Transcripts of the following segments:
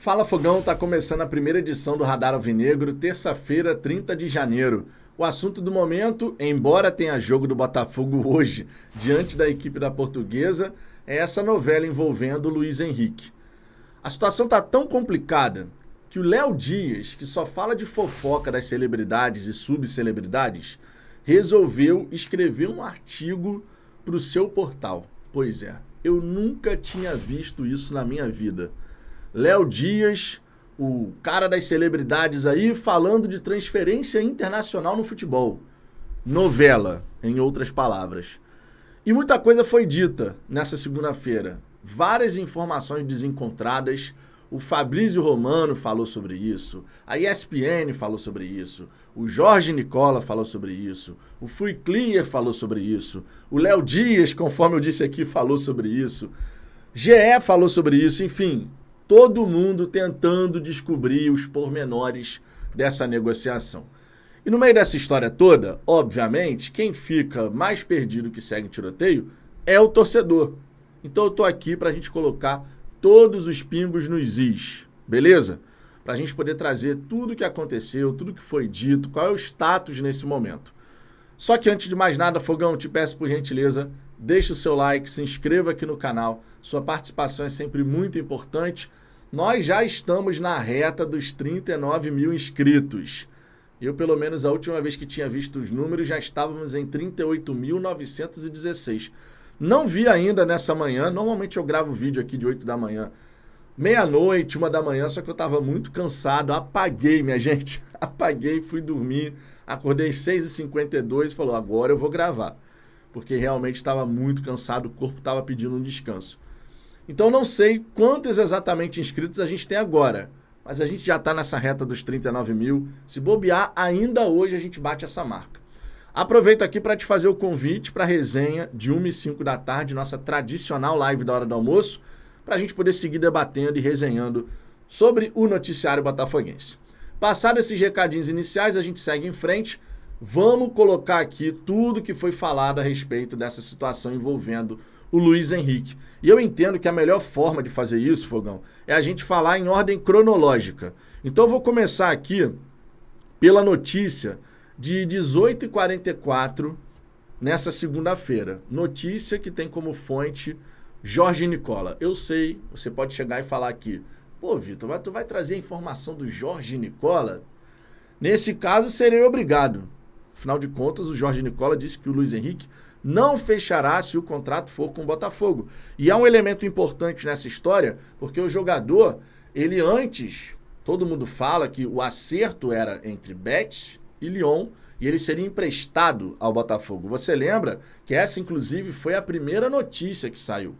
Fala Fogão, tá começando a primeira edição do Radar Alvinegro, terça-feira, 30 de janeiro. O assunto do momento, embora tenha jogo do Botafogo hoje, diante da equipe da Portuguesa, é essa novela envolvendo o Luiz Henrique. A situação tá tão complicada que o Léo Dias, que só fala de fofoca das celebridades e subcelebridades, resolveu escrever um artigo para o seu portal. Pois é, eu nunca tinha visto isso na minha vida. Léo Dias, o cara das celebridades aí, falando de transferência internacional no futebol. Novela, em outras palavras. E muita coisa foi dita nessa segunda-feira. Várias informações desencontradas. O Fabrício Romano falou sobre isso. A ESPN falou sobre isso. O Jorge Nicola falou sobre isso. O Fui Clear falou sobre isso. O Léo Dias, conforme eu disse aqui, falou sobre isso. GE falou sobre isso. Enfim, todo mundo tentando descobrir os pormenores dessa negociação. E no meio dessa história toda, obviamente, quem fica mais perdido que segue em tiroteio é o torcedor. Então eu tô aqui pra gente colocar todos os pingos nos is, beleza? Pra gente poder trazer tudo o que aconteceu, tudo que foi dito, qual é o status nesse momento. Só que antes de mais nada, Fogão, te peço por gentileza, deixa o seu like, se inscreva aqui no canal. Sua participação é sempre muito importante. Nós já estamos na reta dos 39 mil inscritos. Eu, pelo menos, a última vez que tinha visto os números, já estávamos em 38.916. Não vi ainda nessa manhã. Normalmente eu gravo vídeo aqui de 8 da manhã. Meia-noite, 1 da manhã, só que eu estava muito cansado. Apaguei, minha gente. Apaguei, fui dormir. Acordei às 6h52 e falou, agora eu vou gravar. Porque realmente estava muito cansado, o corpo estava pedindo um descanso. Então não sei quantos exatamente inscritos a gente tem agora. Mas a gente já está nessa reta dos 39 mil. Se bobear, ainda hoje a gente bate essa marca. Aproveito aqui para te fazer o convite para a resenha de 1h05 da tarde, nossa tradicional live da hora do almoço, para a gente poder seguir debatendo e resenhando sobre o noticiário botafoguense. Passados esses recadinhos iniciais, a gente segue em frente. Vamos colocar aqui tudo que foi falado a respeito dessa situação envolvendo o Luiz Henrique. E eu entendo que a melhor forma de fazer isso, Fogão, é a gente falar em ordem cronológica. Então eu vou começar aqui pela notícia de 18h44 nessa segunda-feira. Notícia que tem como fonte Jorge Nicola. Eu sei, você pode chegar e falar aqui, pô, Vitor, mas tu vai trazer a informação do Jorge Nicola? Nesse caso, serei obrigado. Afinal de contas, o Jorge Nicola disse que o Luiz Henrique não fechará se o contrato for com o Botafogo. E há um elemento importante nessa história, porque o jogador, ele antes, todo mundo fala que o acerto era entre Betis e Lyon, e ele seria emprestado ao Botafogo. Você lembra que essa, inclusive, foi a primeira notícia que saiu.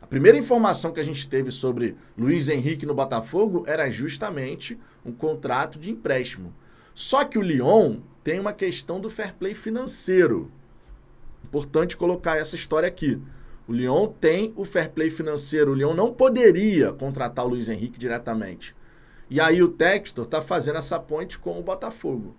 A primeira informação que a gente teve sobre Luiz Henrique no Botafogo era justamente um contrato de empréstimo. Só que o Lyon tem uma questão do fair play financeiro. Importante colocar essa história aqui. O Lyon tem o fair play financeiro. O Lyon não poderia contratar o Luiz Henrique diretamente. E aí o Textor está fazendo essa ponte com o Botafogo.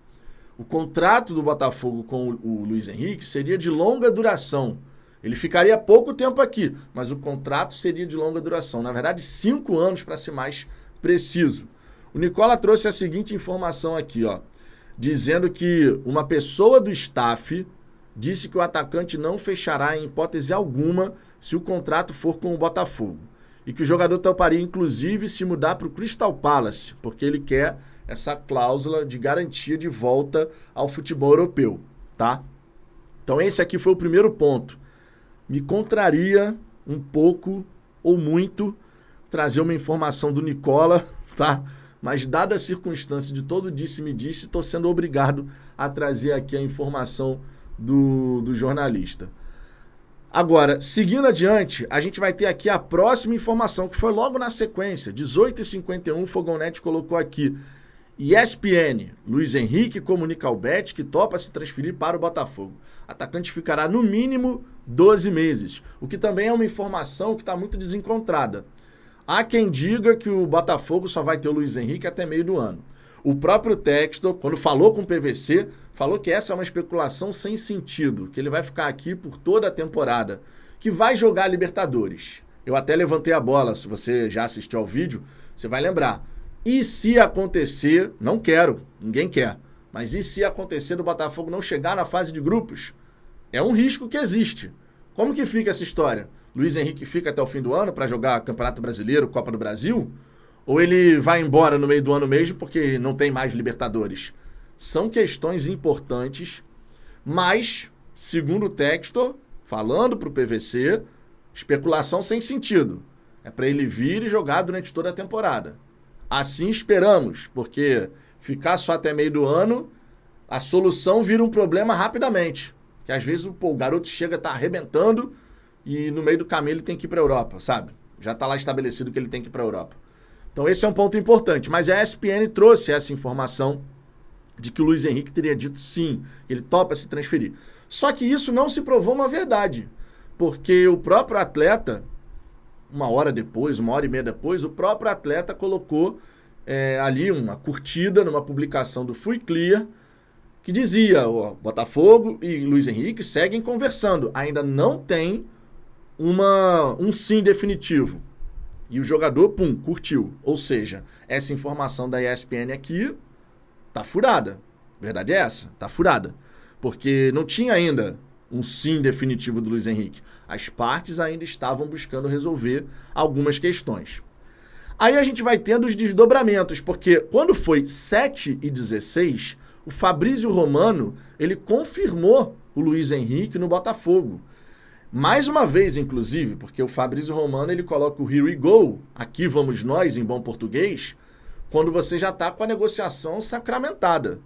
O contrato do Botafogo com o Luiz Henrique seria de longa duração. Ele ficaria pouco tempo aqui, mas o contrato seria de longa duração. Na verdade, 5 anos para ser mais preciso. O Nicola trouxe a seguinte informação aqui, ó, dizendo que uma pessoa do staff disse que o atacante não fechará em hipótese alguma se o contrato for com o Botafogo. E que o jogador toparia, inclusive, se mudar para o Crystal Palace, porque ele quer essa cláusula de garantia de volta ao futebol europeu, tá? Então esse aqui foi o primeiro ponto. Me contraria um pouco ou muito trazer uma informação do Nicola, tá? Mas dada a circunstância de todo disse-me-disse, estou sendo obrigado a trazer aqui a informação do jornalista. Agora, seguindo adiante, a gente vai ter aqui a próxima informação, que foi logo na sequência. 18h51, o Fogão Net colocou aqui. ESPN, Luiz Henrique comunica ao Betis que topa se transferir para o Botafogo. Atacante ficará no mínimo 12 meses, o que também é uma informação que está muito desencontrada. Há quem diga que o Botafogo só vai ter o Luiz Henrique até meio do ano. O próprio Textor, quando falou com o PVC, falou que essa é uma especulação sem sentido, que ele vai ficar aqui por toda a temporada, que vai jogar Libertadores. Eu até levantei a bola, se você já assistiu ao vídeo, Você vai lembrar. E se acontecer, não quero, ninguém quer, mas e se acontecer do Botafogo não chegar na fase de grupos? É um risco que existe. Como que fica essa história? Luiz Henrique fica até o fim do ano para jogar Campeonato Brasileiro, Copa do Brasil? Ou ele vai embora no meio do ano mesmo porque não tem mais Libertadores? São questões importantes, mas, segundo o Textor, falando para o PVC, especulação sem sentido. É para ele vir e jogar durante toda a temporada. Assim esperamos, porque ficar só até meio do ano, a solução vira um problema rapidamente. Que às vezes o garoto chega, tá arrebentando e no meio do caminho ele tem que ir para a Europa, sabe? Já tá lá estabelecido que ele tem que ir para a Europa. Então esse é um ponto importante. Mas a ESPN trouxe essa informação de que o Luiz Henrique teria dito sim, que ele topa se transferir. Só que isso não se provou uma verdade. Porque o próprio atleta, uma hora e meia depois, o próprio atleta colocou ali uma curtida numa publicação do Fui Clear, que dizia, ó, Botafogo e Luiz Henrique seguem conversando. Ainda não tem um sim definitivo. E o jogador, pum, curtiu. Ou seja, essa informação da ESPN aqui tá furada. A verdade é essa, tá furada. Porque não tinha ainda um sim definitivo do Luiz Henrique. As partes ainda estavam buscando resolver algumas questões. Aí a gente vai tendo os desdobramentos, porque quando foi 7h16, o Fabrício Romano, ele confirmou o Luiz Henrique no Botafogo. Mais uma vez, inclusive, porque o Fabrício Romano, ele coloca o here we go, aqui vamos nós, em bom português, quando você já está com a negociação sacramentada.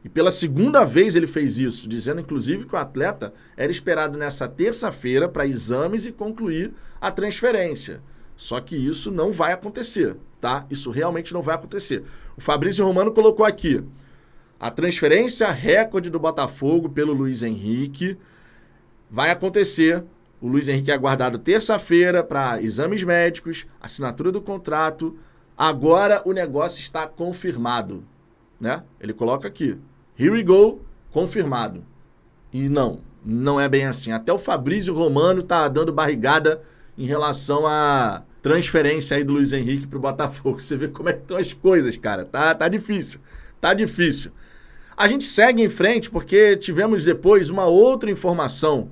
E pela segunda vez ele fez isso, dizendo inclusive que o atleta era esperado nessa terça-feira para exames e concluir a transferência. Só que isso não vai acontecer, tá? Isso realmente não vai acontecer. O Fabrício Romano colocou aqui: a transferência recorde do Botafogo pelo Luiz Henrique vai acontecer. O Luiz Henrique é aguardado terça-feira para exames médicos, assinatura do contrato. Agora o negócio está confirmado, né? Ele coloca aqui: here we go, confirmado. E não é bem assim. Até o Fabrício Romano tá dando barrigada em relação à transferência aí do Luiz Henrique pro Botafogo. Você vê como é que estão as coisas, cara. Tá difícil. Tá difícil. A gente segue em frente porque tivemos depois uma outra informação.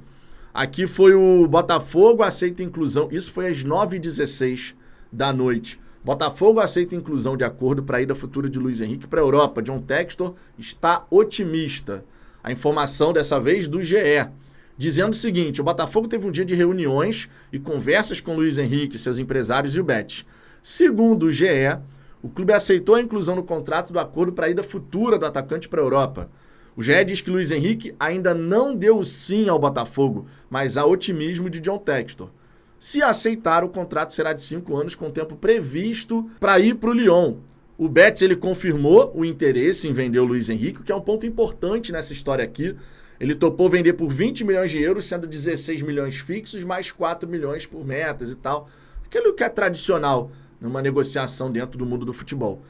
Aqui foi o Botafogo aceita inclusão. Isso foi às 9h16 da noite. Botafogo aceita inclusão de acordo para a ida futura de Luiz Henrique para a Europa. John Textor está otimista. A informação dessa vez do GE, dizendo o seguinte: o Botafogo teve um dia de reuniões e conversas com Luiz Henrique, seus empresários e o Bet. Segundo o GE, o clube aceitou a inclusão no contrato do acordo para a ida futura do atacante para a Europa. O GE diz que Luiz Henrique ainda não deu o sim ao Botafogo, mas há otimismo de John Textor. Se aceitar, o contrato será de 5 anos com tempo previsto para ir para o Lyon. O Betis, ele confirmou o interesse em vender o Luiz Henrique, que é um ponto importante nessa história aqui. Ele topou vender por 20 milhões de euros, sendo 16 milhões fixos, mais 4 milhões por metas e tal. Aquilo que é tradicional numa negociação dentro do mundo do futebol.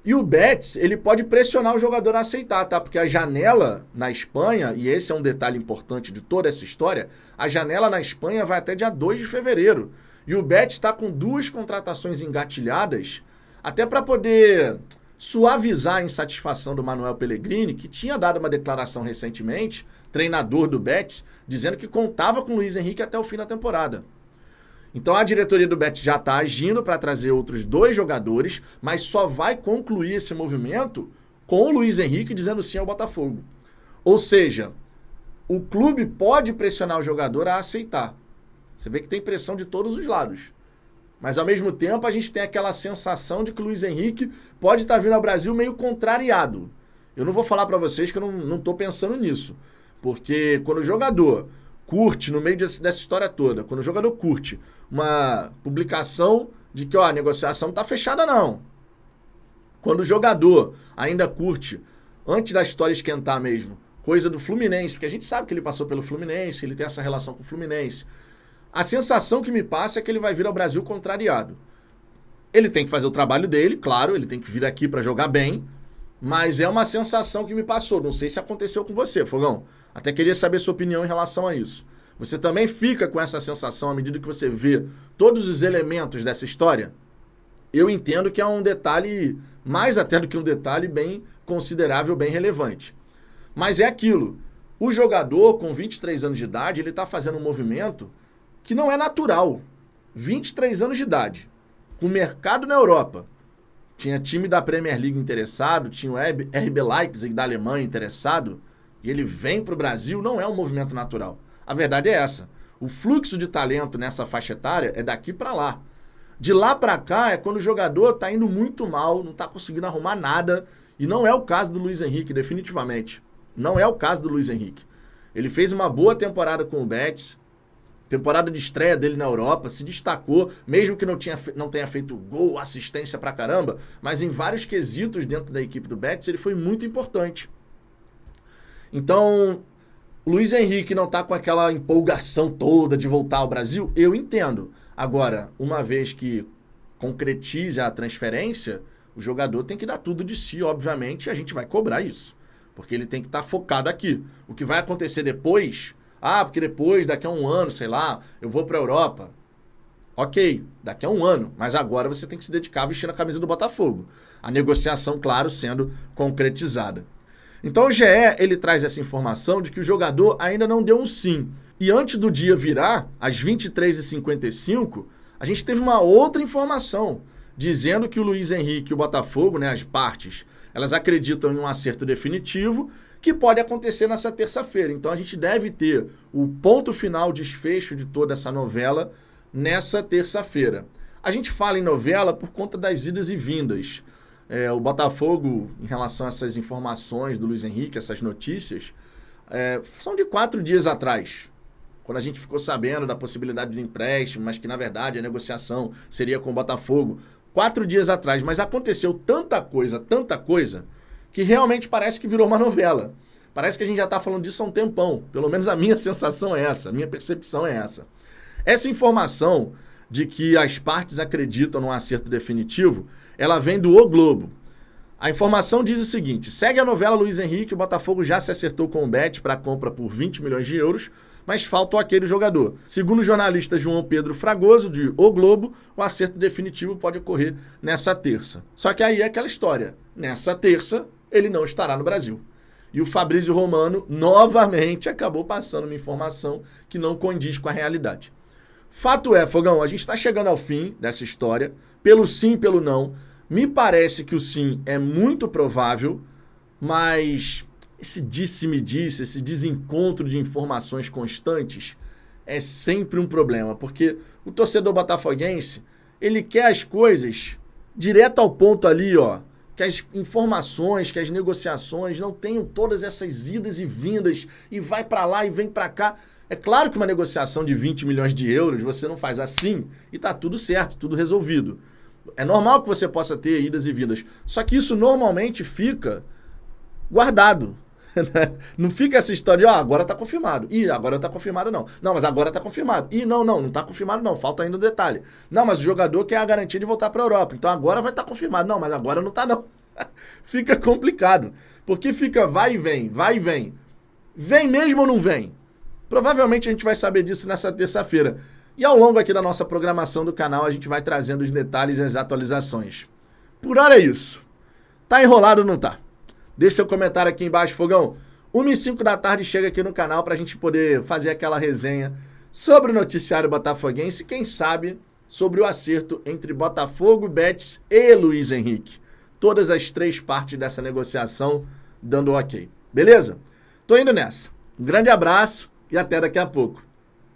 E o Betis, ele pode pressionar o jogador a aceitar, tá? Porque a janela na Espanha, e esse é um detalhe importante de toda essa história, a janela na Espanha vai até dia 2 de fevereiro. E o Betis está com 2 contratações engatilhadas, até para poder suavizar a insatisfação do Manuel Pellegrini, que tinha dado uma declaração recentemente, treinador do Betis, dizendo que contava com o Luiz Henrique até o fim da temporada. Então a diretoria do Betis já está agindo para trazer outros 2 jogadores, mas só vai concluir esse movimento com o Luiz Henrique dizendo sim ao Botafogo. Ou seja, o clube pode pressionar o jogador a aceitar. Você vê que tem pressão de todos os lados. Mas ao mesmo tempo a gente tem aquela sensação de que o Luiz Henrique pode estar vindo ao Brasil meio contrariado. Eu não vou falar para vocês que eu não estou pensando nisso. Porque quando o jogador curte, no meio dessa história toda, quando o jogador curte uma publicação de que a negociação não está fechada não. Quando o jogador ainda curte, antes da história esquentar mesmo, coisa do Fluminense, porque a gente sabe que ele passou pelo Fluminense, que ele tem essa relação com o Fluminense. A sensação que me passa é que ele vai vir ao Brasil contrariado. Ele tem que fazer o trabalho dele, claro, ele tem que vir aqui para jogar bem, mas é uma sensação que me passou. Não sei se aconteceu com você, Fogão. Até queria saber sua opinião em relação a isso. Você também fica com essa sensação à medida que você vê todos os elementos dessa história? eu entendo que é um detalhe, mais até do que um detalhe, bem considerável, bem relevante. Mas é aquilo, o jogador com 23 anos de idade, ele está fazendo um movimento que não é natural. 23 anos de idade, com mercado na Europa. Tinha time da Premier League interessado, tinha o RB Leipzig da Alemanha interessado, e ele vem para o Brasil, não é um movimento natural. A verdade é essa. O fluxo de talento nessa faixa etária é daqui para lá. De lá para cá é quando o jogador está indo muito mal, não está conseguindo arrumar nada, e não é o caso do Luiz Henrique, definitivamente. Não é o caso do Luiz Henrique. Ele fez uma boa temporada com o Betis, temporada de estreia dele na Europa, se destacou, mesmo que não tenha feito gol, assistência pra caramba, mas em vários quesitos dentro da equipe do Betis ele foi muito importante. Então, o Luiz Henrique não tá com aquela empolgação toda de voltar ao Brasil, eu entendo. Agora, uma vez que concretize a transferência, o jogador tem que dar tudo de si, obviamente, e a gente vai cobrar isso. Porque ele tem que estar focado aqui. O que vai acontecer depois... porque depois, daqui a um ano, sei lá, eu vou para a Europa. Ok, daqui a um ano. Mas agora você tem que se dedicar a vestir a camisa do Botafogo. A negociação, claro, sendo concretizada. Então o GE, ele traz essa informação de que o jogador ainda não deu um sim. E antes do dia virar, às 23h55, a gente teve uma outra informação, dizendo que o Luiz Henrique e o Botafogo, né, as partes, elas acreditam em um acerto definitivo que pode acontecer nessa terça-feira. Então a gente deve ter o ponto final, desfecho de toda essa novela nessa terça-feira. A gente fala em novela por conta das idas e vindas. O Botafogo, em relação a essas informações do Luiz Henrique, essas notícias, são de 4 dias atrás. Quando a gente ficou sabendo da possibilidade de empréstimo, mas que na verdade a negociação seria com o Botafogo, 4 dias atrás. Mas aconteceu tanta coisa, que realmente parece que virou uma novela. Parece que a gente já está falando disso há um tempão. Pelo menos a minha sensação é essa, a minha percepção é essa. Essa informação de que as partes acreditam num acerto definitivo, ela vem do O Globo. A informação diz o seguinte: segue a novela Luiz Henrique, o Botafogo já se acertou com o Bet para a compra por 20 milhões de euros, mas falta aquele jogador. Segundo o jornalista João Pedro Fragoso, de O Globo, o acerto definitivo pode ocorrer nessa terça. Só que aí é aquela história. Nessa terça, ele não estará no Brasil. E o Fabrício Romano, novamente, acabou passando uma informação que não condiz com a realidade. Fato é, Fogão, a gente está chegando ao fim dessa história, pelo sim e pelo não. Me parece que o sim é muito provável, mas esse disse-me-disse, esse desencontro de informações constantes é sempre um problema, porque o torcedor botafoguense, ele quer as coisas direto ao ponto ali, ó, que as informações, que as negociações não tenham todas essas idas e vindas e vai para lá e vem para cá. É claro que uma negociação de 20 milhões de euros você não faz assim e tá tudo certo, tudo resolvido. É normal que você possa ter idas e vindas. Só que isso normalmente fica guardado. Não fica essa história de, agora tá confirmado. Ih, agora tá confirmado não. Não, mas agora tá confirmado. Ih, não tá confirmado não. Falta ainda um detalhe. Não, mas o jogador quer a garantia de voltar para a Europa. Então agora vai estar confirmado. Não, mas agora não tá não. Fica complicado. Porque fica vai e vem, vai e vem. Vem mesmo ou não vem? Provavelmente a gente vai saber disso nessa terça-feira. E ao longo aqui da nossa programação do canal, a gente vai trazendo os detalhes e as atualizações. Por hora é isso. Tá enrolado ou não tá? Deixe seu comentário aqui embaixo, Fogão. 1h05 da tarde chega aqui no canal pra gente poder fazer aquela resenha sobre o noticiário botafoguense e quem sabe sobre o acerto entre Botafogo, Betis e Luiz Henrique. Todas as 3 partes dessa negociação dando ok. Beleza? Tô indo nessa. Um grande abraço e até daqui a pouco.